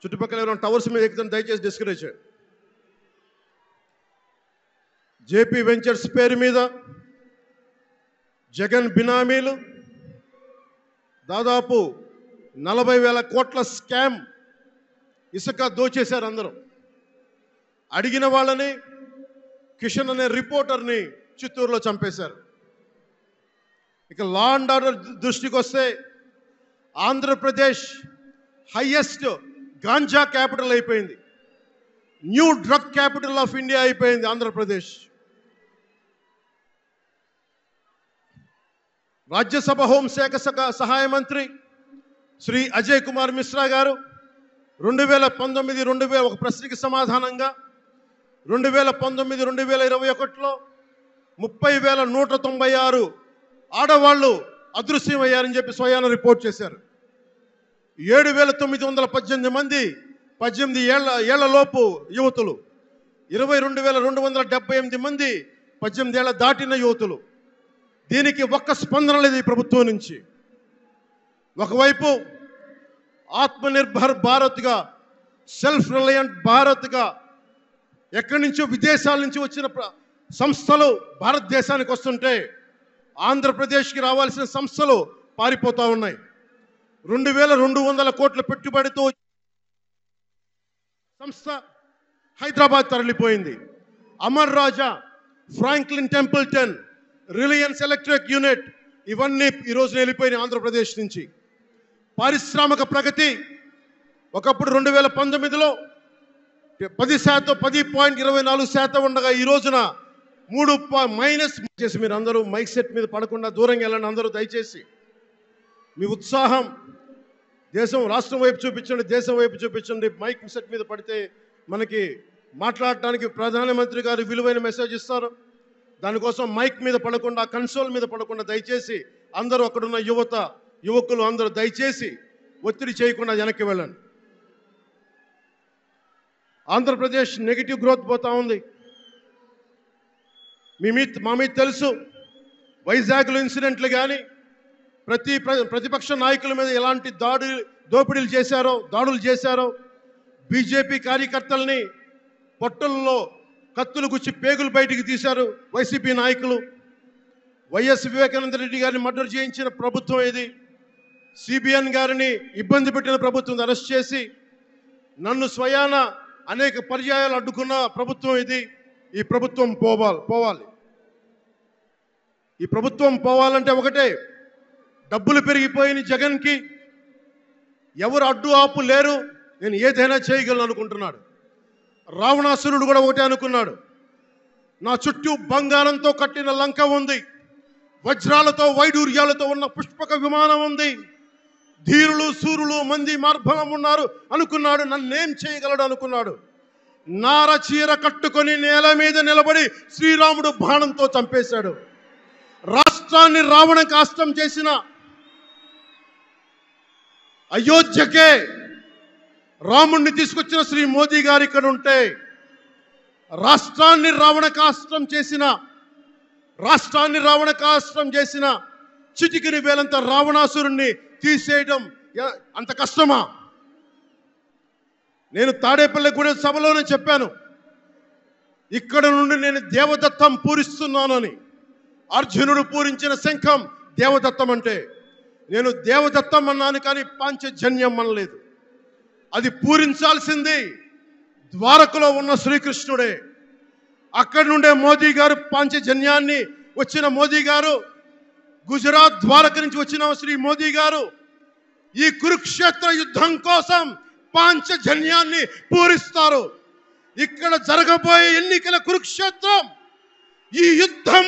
చుట్టుపక్కల ఎవరైనా టవర్స్ మీద ఎక్కుతాను దయచేసి డిస్కరేజ్ చేయండి. జేపీ వెంచర్స్ పేరు మీద జగన్ బినామీలు దాదాపు 40,000 కోట్ల స్కామ్ ఇసుక దోచేశారు. అందరూ అడిగిన వాళ్ళని కిషన్ అనే రిపోర్టర్ని చిత్తూరులో చంపేశారు. ఇక లా అండ్ ఆర్డర్ దృష్టికి వస్తే ఆంధ్రప్రదేశ్ హైయెస్ట్ గాంజా క్యాపిటల్ అయిపోయింది. New drug capital of India అయిపోయింది ఆంధ్రప్రదేశ్. రాజ్యసభ హోంశాఖ సహాయ మంత్రి శ్రీ అజయ్ కుమార్ మిశ్రా గారు 2019 ఒక ప్రశ్నకి సమాధానంగా 2019-2021లో 30,196 ఆడవాళ్ళు అదృశ్యమయ్యారని చెప్పి స్వయాన రిపోర్ట్ చేశారు. 7,918 మంది 18 ఏళ్ల లోపు యువతులు, 22,278 మంది 18 ఏళ్ల దాటిన యువతులు. దీనికి ఒక్క స్పందన లేదు ఈ ప్రభుత్వం నుంచి. ఒకవైపు ఆత్మనిర్భర్ భారత్గా, సెల్ఫ్ రిలయంట్ భారత్గా ఎక్కడి నుంచో విదేశాల నుంచి వచ్చిన సంస్థలు భారతదేశానికి వస్తుంటే ఆంధ్రప్రదేశ్కి రావాల్సిన సంస్థలు పారిపోతూ ఉన్నాయి. 2,200 కోట్ల పెట్టుబడితో సంస్థ హైదరాబాద్ తరలిపోయింది. Amar Raja, Franklin Templeton, Reliance Electric unit ఇవన్నీ ఈరోజు వెళ్ళిపోయినాయి ఆంధ్రప్రదేశ్ నుంచి. పారిశ్రామిక ప్రగతి ఒకప్పుడు 2019లో 10.24% ఉండగా ఈ రోజున 3 చేసి మీరు అందరూ మైక్ సెట్ మీద పడకుండా దూరంగా వెళ్ళండి. అందరూ దయచేసి మీ ఉత్సాహం రాష్ట్రం వైపు చూపించండి, దేశం వైపు చూపించండి. మైక్ సెట్ మీద పడితే మనకి మాట్లాడటానికి ప్రధానమంత్రి గారు విలువైన మెసేజ్ ఇస్తారు. దానికోసం మైక్ మీద పడకుండా, కన్సోల్ మీద పడకుండా దయచేసి అందరూ అక్కడున్న యువకులు అందరూ దయచేసి ఒత్తిడి చేయకుండా వెనక్కి వెళ్ళండి. ఆంధ్రప్రదేశ్ నెగిటివ్ గ్రోత్ పోతా ఉంది. మా మీద తెలుసు వైజాగ్లో ఇన్సిడెంట్లు కానీ ప్రతిపక్ష నాయకుల మీద ఎలాంటి దాడులు చేశారో, బీజేపీ కార్యకర్తల్ని పొట్టల్లో కత్తులు గుచ్చి పేగులు బయటికి తీశారు వైసీపీ నాయకులు. వైఎస్ వివేకానంద రెడ్డి గారిని మర్డర్ చేయించిన ప్రభుత్వం ఇది. సిబిఎన్ గారిని ఇబ్బంది పెట్టిన ప్రభుత్వం అరెస్ట్ చేసి నన్ను స్వయాన అనేక పర్యాయాలు అడ్డుకున్న ప్రభుత్వం ఇది. ఈ ప్రభుత్వం పోవాలి. ఈ ప్రభుత్వం పోవాలంటే ఒకటే, డబ్బులు పెరిగిపోయిన జగన్కి ఎవరు అడ్డు ఆపు లేరు, నేను ఏదైనా చేయగలను అనుకుంటున్నాడు. రావణాసురుడు కూడా ఒకటే అనుకున్నాడు, నా చుట్టూ బంగారంతో కట్టిన లంక ఉంది, వజ్రాలతో వైడూర్యాలతో ఉన్న పుష్పక విమానం ఉంది, ధీరులు సూరులు మంది మార్బలం ఉన్నారు అనుకున్నాడు. నన్నేం చేయగలడు అనుకున్నాడు. నార చీర కట్టుకొని నేల మీద నిలబడి శ్రీరాముడు బాణంతో చంపేశాడు. రాష్ట్రాన్ని రావణ కాష్టం చేసిన అయోధ్యకే రాముణ్ణి తీసుకొచ్చిన శ్రీ మోదీ గారు ఇక్కడ ఉంటే రాష్ట్రాన్ని రావణ కాష్టం చేసిన చిటికిని వేలంత రావణాసురుణ్ణి తీసేయడం అంత కష్టమా? నేను తాడేపల్లిగూడెం సభలోనే చెప్పాను, ఇక్కడ నుండి నేను దేవదత్తం పూరిస్తున్నాను అని. అర్జునుడు పూరించిన శంఖం దేవదత్తం అంటే నేను దేవదత్తం అన్నాను, కానీ పాంచజన్యం అనలేదు. అది పూరించాల్సింది ద్వారకలో ఉన్న శ్రీకృష్ణుడే. అక్కడి నుండే మోదీ గారు పాంచజన్యాన్ని వచ్చిన మోదీ గారు, గుజరాత్ ద్వారక నుంచి వచ్చిన శ్రీ మోదీ గారు ఈ కురుక్షేత్ర యుద్ధం కోసం పాంచజన్యాన్ని పూరిస్తారు. ఇక్కడ జరగబోయే ఎన్నికల కురుక్షేత్రం, ఈ యుద్ధం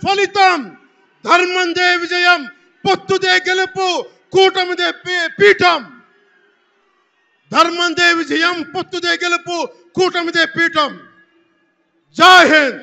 ఫలితం ధర్మందే విజయం, పొత్తుదే గెలుపు, కూటమిదే పీఠం. ధర్మందే విజయం, పొత్తుదే గెలుపు, కూటమిదే పీఠం. జై హింద్.